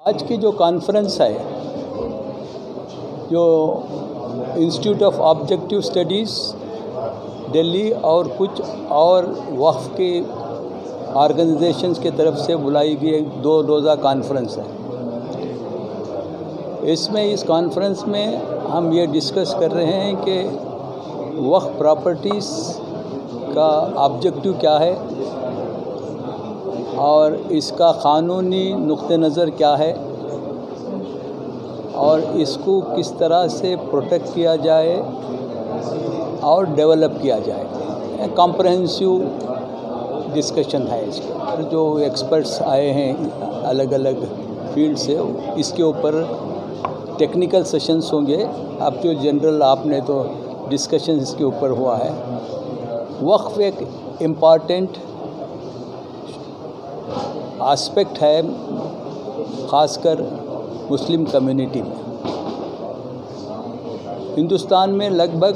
आज की जो कॉन्फ्रेंस है, जो institute of objective studies Delhi और कुछ और वक्फ के ऑर्गेनाइजेशंस के तरफ से बुलाई गई एक 2 रोज़ा कॉन्फ्रेंस है। इसमें इस कॉन्फ्रेंस में हम ये डिस्कस कर रहे हैं कि वक्फ प्रॉपर्टीज़ का ऑब्जेक्टिव क्या है और इसका क़ानूनी नुक्ते नज़र क्या है और इसको किस तरह से प्रोटेक्ट किया जाए और डेवलप किया जाए। कॉम्प्रहेंसिव डिस्कशन है इसके ऊपर। जो एक्सपर्ट्स आए हैं अलग अलग फील्ड से, इसके ऊपर टेक्निकल सेशंस होंगे। अब जो जनरल आपने तो डिस्कशन इसके ऊपर हुआ है। वक्फ एक इम्पॉर्टेंट एस्पेक्ट है, ख़ासकर मुस्लिम कम्युनिटी में। हिंदुस्तान में लगभग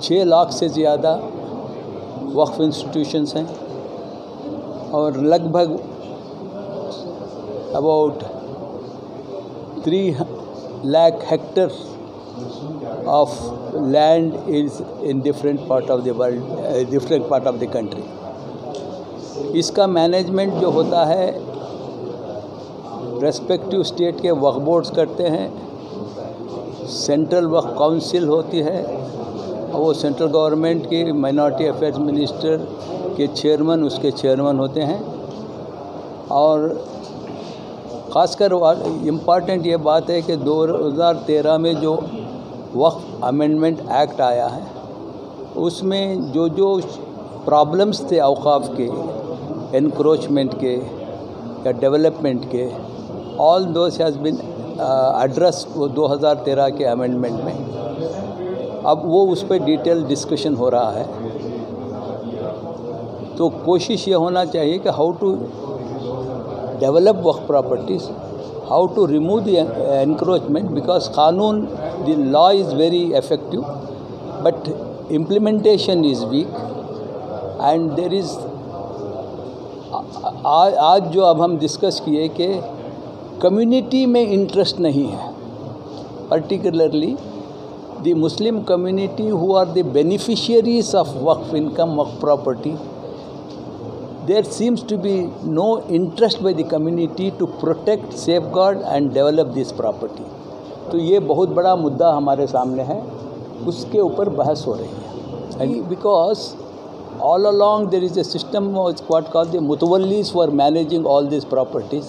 6 लाख से ज़्यादा वक्फ इंस्टीट्यूशंस हैं और लगभग about 3 lakh Hector of land is in different part of the world, different part of the country. इसका मैनेजमेंट जो होता है रेस्पेक्टिव स्टेट के वक्फ बोर्ड्स करते हैं। सेंट्रल वक्फ काउंसिल होती है और वो सेंट्रल गवर्नमेंट की माइनॉरिटी अफेयर्स मिनिस्टर के चेयरमैन उसके चेयरमैन होते हैं। और ख़ासकर इम्पॉर्टेंट ये बात है कि 2013 में जो वक्फ अमेंडमेंट एक्ट आया है, उसमें जो प्रॉब्लम्स थे औक़ाफ़ के, एनक्रोचमेंट के या डेवलपमेंट के, all those has been address 2013 के अमेंडमेंट में। अब वो उस पर डिटेल डिस्कशन हो रहा है। तो कोशिश ये होना चाहिए कि how to develop waqf properties, how to remove the encroachment, because कानून the law is very effective but implementation is weak and there is. आज जो अब हम डिस्कस किए कि कम्युनिटी में इंटरेस्ट नहीं है, particularly the Muslim community who are the beneficiaries of waqf income, waqf property, there seems to be no interest by the community to protect, safeguard and develop this property. तो ये बहुत बड़ा मुद्दा हमारे सामने है, उसके ऊपर बहस हो रही है। Because all along there is a system of what called the mutawallis who are managing all these properties.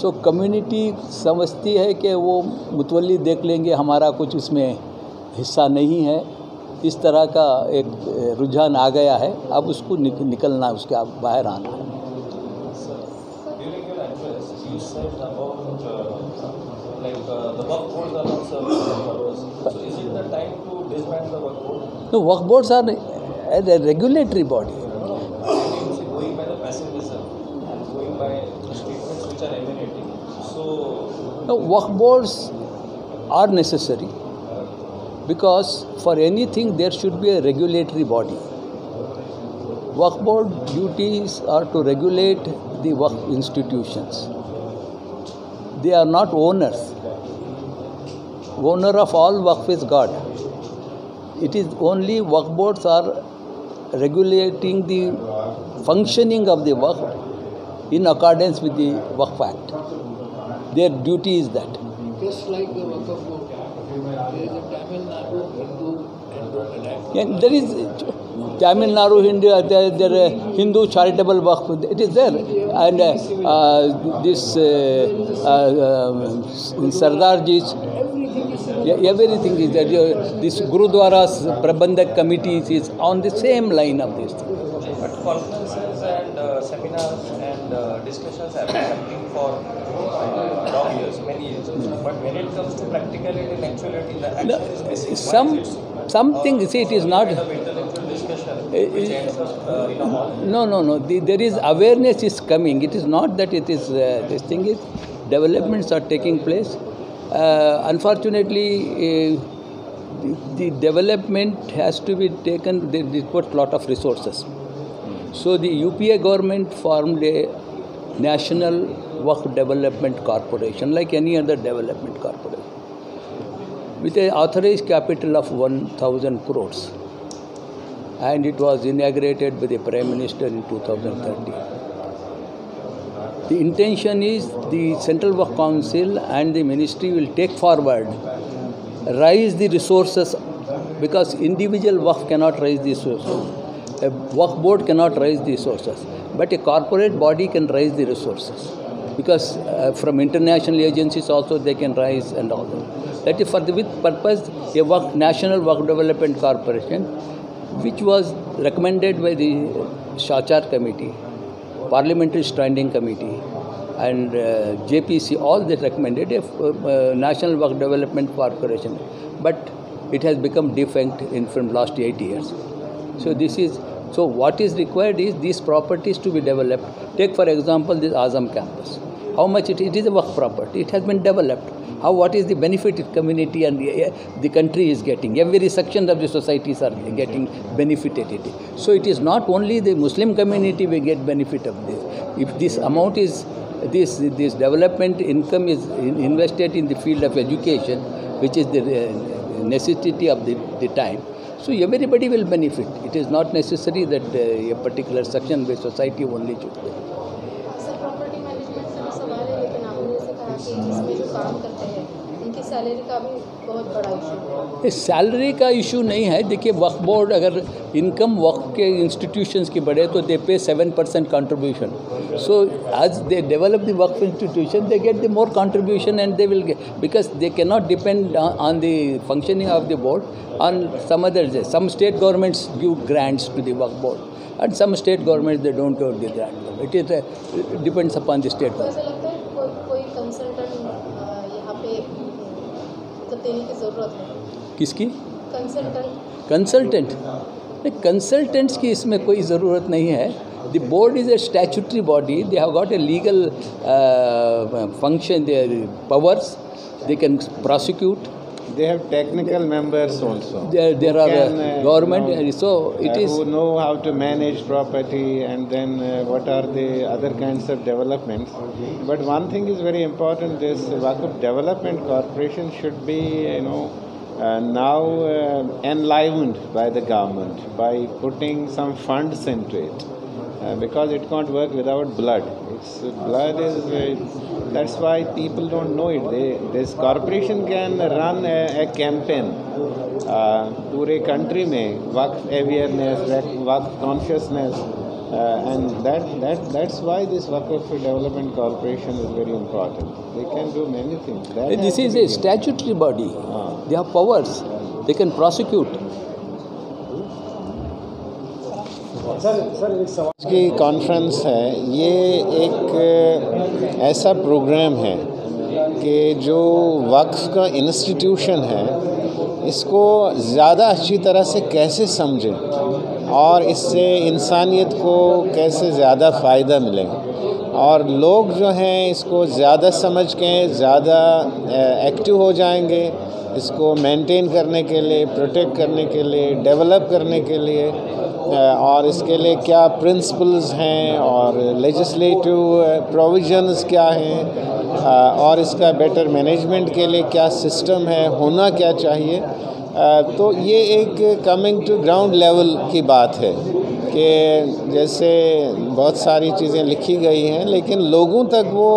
So community समझती है कि वो मुतवल्ली देख लेंगे, हमारा कुछ उसमें हिस्सा नहीं है। इस तरह का एक रुझान आ गया है। अब उसको निकलना, उसके बाहर आना है। No, waqf boards are a regulatory body. Going by the pessimism and going by statements which are emanating. So, no, waqf boards are necessary because for anything there should be a regulatory body. Waqf board duties are to regulate the waqf institutions. They are not owners. Owner of all waqf is God. It is only waqf boards are regulating the functioning of the waqf in accordance with the Waqf Act. Their duty is that. Just like the Waqf board, there is a Tamil Nadu Hindu. Yeah, there is Tamil Nadu Hindu, there Hindu charitable waqf. It is there, and this Sardarji's. Everything is there. This Gurudwara's Prabandhak committee is on the same line of this thing. But conferences and seminars and discussions have been happening for long years, many years. But when it comes to practicality and actuality, the action is missing. Something, see, it is not. Intellectual discussion which ends up in a hall. No. There is awareness is coming. It is not that it is. This thing is, developments are taking place. Unfortunately, the development has to be taken. They put a lot of resources. So the UPA government formed a national Waqf Development Corporation, like any other development corporation, with an authorized capital of 1,000 crores. And it was inaugurated by the Prime Minister in 2013. The intention is the Central Waqf Council and the Ministry will take forward, raise the resources, because individual Waqf cannot raise the resources. A Waqf board cannot raise the resources, but a corporate body can raise the resources, because from international agencies also they can raise and all that. That is for the with purpose a National Waqf Development Corporation, which was recommended by the Shachar Committee, Parliamentary Standing Committee, and JPC, all they recommended a National Waqf Development Corporation, but it has become defunct from last 8 years. So what is required is these properties to be developed. Take for example this Azam campus. How much it is a Waqf property? It has been developed. What is the benefit community and the country is getting? Every section of the societies are getting benefited. So it is not only the Muslim community will get benefit of this. If this amount is, this development income is invested in the field of education, which is the necessity of the time, so everybody will benefit. It is not necessary that a particular section of society only should pay. Sir property management से सवाल है, लेकिन आपने जैसे कहा कि इसमें जो काम करते हैं उनकी सैलरी का भी बहुत बड़ा इशू है। सैलरी का इशू नहीं है। देखिए वक्फ बोर्ड अगर इनकम वक्फ के इंस्टीट्यूशंस की बढ़े तो they pay 7% contribution. So as they develop the waqf institution they get the more contribution and they will get, because they can not depend on the functioning of the board on some others. Some state governments give grants to the Waqf board and some state governments they don't give the grant. It depends upon the state government. ऐसा लगता है कोई consultant यहाँ पे मतलब देने की ज़रूरत है? किसकी? कंसल्टेंट नहीं, कंसल्टेंट्स की इसमें कोई ज़रूरत नहीं है. The board is a statutory body. They have got a legal function, their powers. They can prosecute. They have technical members also. There are government, so it is who know how to manage property, and then what are the other kinds of developments. But one thing is very important: this Waqf Development Corporation should be, now enlivened by the government by putting some funds into it, because it can't work without blood. Blood is that's why people don't know it. This corporation can run a campaign पूरे country में वक्फ awareness, Waqf consciousness, and that's why this Waqf Development Corporation is very important. They can do many things. This is a statutory body. They have powers. They can prosecute. की conference है, ये एक ऐसा programme है कि जो वक्फ का institution है इसको ज़्यादा अच्छी तरह से कैसे समझें और इससे इंसानियत को कैसे ज़्यादा फ़ायदा मिले, और लोग जो हैं इसको ज़्यादा समझ के ज़्यादा एक्टिव हो जाएंगे इसको मेंटेन करने के लिए, प्रोटेक्ट करने के लिए, डेवलप करने के लिए, और इसके लिए क्या प्रिंसिपल्स हैं और लेजिस्लेटिव प्रोविजंस क्या हैं, और इसका बेटर मैनेजमेंट के लिए क्या सिस्टम है, होना क्या चाहिए. तो ये एक कमिंग टू ग्राउंड लेवल की बात है कि जैसे बहुत सारी चीज़ें लिखी गई हैं लेकिन लोगों तक वो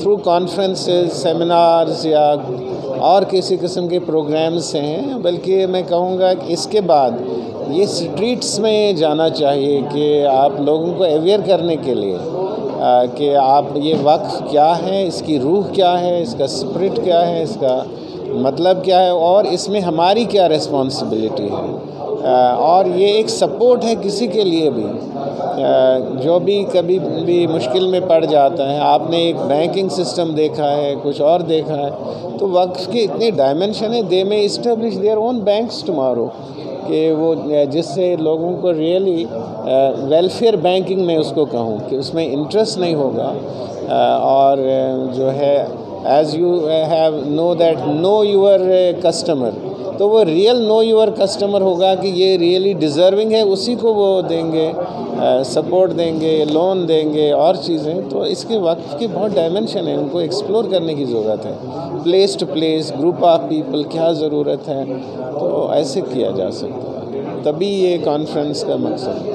थ्रू कॉन्फ्रेंसेस, सेमिनार्स या और किसी किस्म के प्रोग्राम्स हैं, बल्कि मैं कहूँगा कि इसके बाद ये स्ट्रीट्स में जाना चाहिए कि आप लोगों को अवेयर करने के लिए कि आप ये वक्फ क्या है, इसकी रूह क्या है, इसका स्पिरिट क्या है, इसका मतलब क्या है और इसमें हमारी क्या रिस्पॉन्सिबिलिटी है, और ये एक सपोर्ट है किसी के लिए भी जो भी कभी भी मुश्किल में पड़ जाता है. आपने एक बैंकिंग सिस्टम देखा है, कुछ और देखा है, तो वक्फ के इतने डायमेंशन है. दे में establish their own banks tomorrow, कि वो जिससे लोगों को रियली वेलफेयर बैंकिंग में उसको कहूँ कि उसमें इंटरेस्ट नहीं होगा, और जो है as you have know that know your customer, तो वो रियल नो यूर कस्टमर होगा कि ये रियली डिज़र्विंग है, उसी को वो देंगे, सपोर्ट देंगे, लोन देंगे और चीज़ें। तो इसके वक्त की बहुत डायमेंशन है, उनको एक्सप्लोर करने की ज़रूरत है। Place to place, group of people, क्या ज़रूरत है, तो ऐसे किया जा सकता है। तभी ये कॉन्फ्रेंस का मकसद है।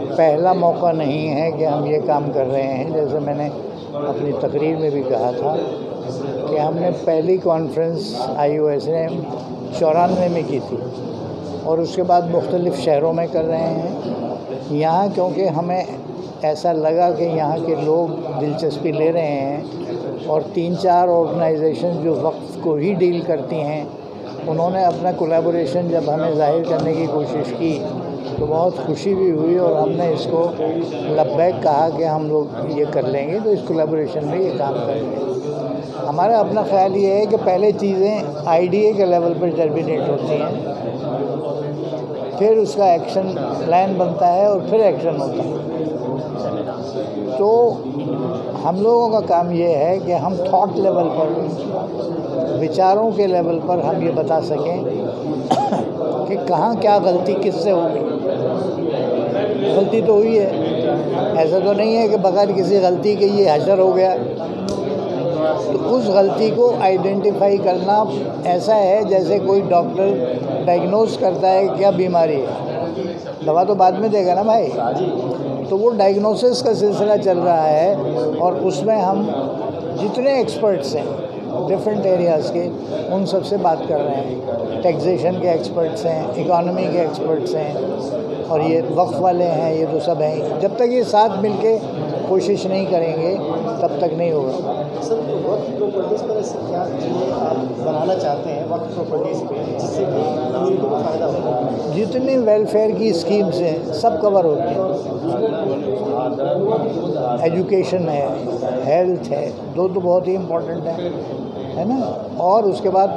पहला मौका नहीं है कि हम ये काम कर रहे हैं। जैसे मैंने अपनी तकरीर में भी कहा था कि हमने पहली कॉन्फ्रेंस IOS ने 94 में की थी और उसके बाद मुख्तलिफ़ शहरों में कर रहे हैं। यहाँ क्योंकि हमें ऐसा लगा कि यहाँ के लोग दिलचस्पी ले रहे हैं और 3-4 ऑर्गेनाइजेशन जो वक्फ को ही डील करती हैं, उन्होंने अपना कोलैबोरेशन जब हमें ज़ाहिर करने की कोशिश की तो बहुत खुशी भी हुई और हमने इसको लब्बैक कहा कि हम लोग ये कर लेंगे, तो इस कोलैबोरेशन में ये काम करेंगे। हमारा अपना ख्याल ये है कि पहले चीज़ें IDA के लेवल पर टर्मिनेट होती हैं, फिर उसका एक्शन प्लान बनता है और फिर एक्शन होता है। तो हम लोगों का काम ये है कि हम थॉट लेवल पर, विचारों के लेवल पर हम ये बता सकें कि कहाँ क्या गलती किससे होगी। गलती तो हुई है, ऐसा तो नहीं है कि बगैर किसी गलती के ये हशर हो गया। तो उस गलती को आइडेंटिफाई करना ऐसा है जैसे कोई डॉक्टर डायग्नोज करता है क्या बीमारी है, दवा तो बाद में देगा ना भाई। तो वो डायग्नोसिस का सिलसिला चल रहा है और उसमें हम जितने एक्सपर्ट्स हैं डिफरेंट एरियाज़ के, उन सब से बात कर रहे हैं। टैक्सेशन के एक्सपर्ट्स हैं, इकोनॉमी के एक्सपर्ट्स हैं और ये वक्फ वाले हैं, ये तो सब हैं। जब तक ये साथ मिलके कोशिश नहीं करेंगे तब तक नहीं होगा। सर, वक्फ प्रॉपर्टीज़ पर ऐसे क्या चीज़ें आप बनाना चाहते हैं वक्फ प्रॉपर्टीज़ पे जिससे कि कम्युनिटी को फ़ायदा होगा? जितनी वेलफेयर की स्कीम्स हैं सब कवर होती हैं। एजुकेशन है, हेल्थ है, दो तो बहुत ही इम्पोर्टेंट है ना। और उसके बाद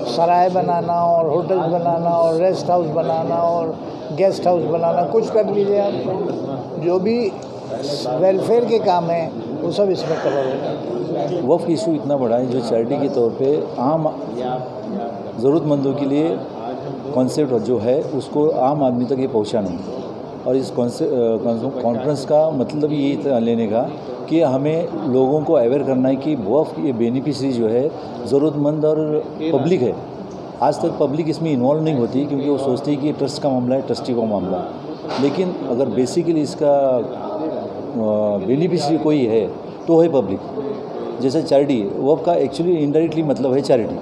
सराय बनाना और होटल्स बनाना और रेस्ट हाउस बनाना और गेस्ट हाउस बनाना, कुछ कर लीजिए आप। जो भी वेलफेयर के काम हैं वो सब इसमें कवर होगा। वक्फ इशू इतना बड़ा है जो चैरिटी के तौर पे आम ज़रूरतमंदों के लिए कॉन्सेप्ट जो है उसको आम आदमी तक ये पहुंचा नहीं। और इस कॉन्फ्रेंस का मतलब ये लेने का कि हमें लोगों को अवेयर करना है कि वक्फ ये बेनिफिशरी जो है ज़रूरतमंद और पब्लिक है। आज तक पब्लिक इसमें इन्वॉल्व नहीं होती क्योंकि वो सोचती है कि ट्रस्ट का मामला है, ट्रस्टी का मामला है। लेकिन अगर बेसिकली इसका बेनिफिशरी कोई है तो है पब्लिक। जैसे चैरिटी, वक्फ का एक्चुअली इनडायरेक्टली मतलब है चैरिटी।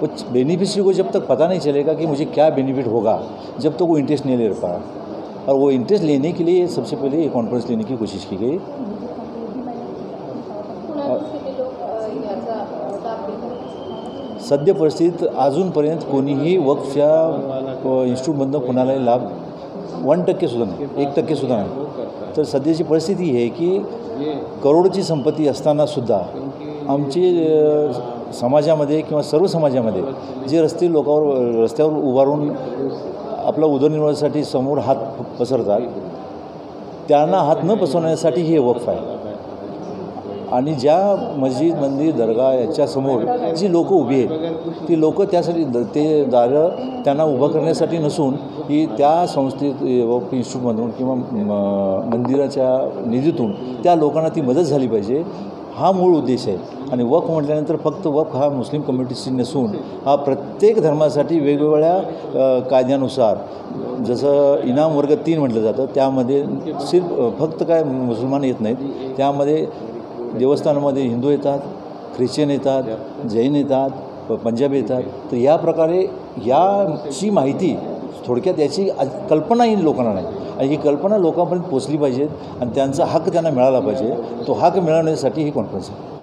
वो बेनिफिशरी को जब तक पता नहीं चलेगा कि मुझे क्या बेनिफिट होगा, जब तक वो इंटरेस्ट नहीं ले पाया। और वो इंटरेस्ट लेने के लिए सबसे पहले ये कॉन्फ्रेंस लेने की कोशिश की गई। सद्य परिस्थितीत अजूनपर्यंत कोणीही वक्फच्या इन्स्टिट्यूटमधनं कोणालाही लाभ 1% सुद्धा नाही, 1% सुद्धा नाही। तर सध्याची परिस्थिती ही आहे की करोडची संपत्ती असतानासुद्धा आमची समाजामध्ये किंवा सर्व समाजामध्ये जे रस्त्यावर उभारून आपला उदरनिर्वाहासाठी समोर हात पसरतात, त्यांना हात न पसरण्यासाठी हे वक्फ आहे। आणि ज्या मस्जिद, मंदिर, दर्गा याच्यासमोर जी लोक उभी आहेत ती लोक त्यासाठी ते दारं त्यांना उभं करण्यासाठी नसून ही त्या संस्थेत वक्फ इन्स्टिट्यूटमधून किंवा मंदिराच्या निधीतून त्या लोकांना ती मदत झाली पाहिजे, हा मूळ उद्देश आहे। आणि वक्फ म्हटल्यानंतर फक्त वक्फ हा मुस्लिम कम्युनिटीची नसून हा प्रत्येक धर्मासाठी वेगवेगळ्या कायद्यानुसार, जसं इनाम वर्ग 3 म्हटलं जातं, त्यामध्ये फक्त काय मुसलमान येत नाहीत, त्यामध्ये देवस्थानामध्ये हिंदू येतात, ख्रिश्चन येतात, जैन येतात, पंजाबी येतात। तर या प्रकारे याची माहिती थोडक्यात याची कल्पनाही लोकांना नाही आणि ही कल्पना लोकांपर्यंत पोचली पाहिजेत आणि त्यांचा हक्क त्यांना मिळाला पाहिजे। तो हक्क मिळवण्यासाठी ही कॉन्फरन्स आहे।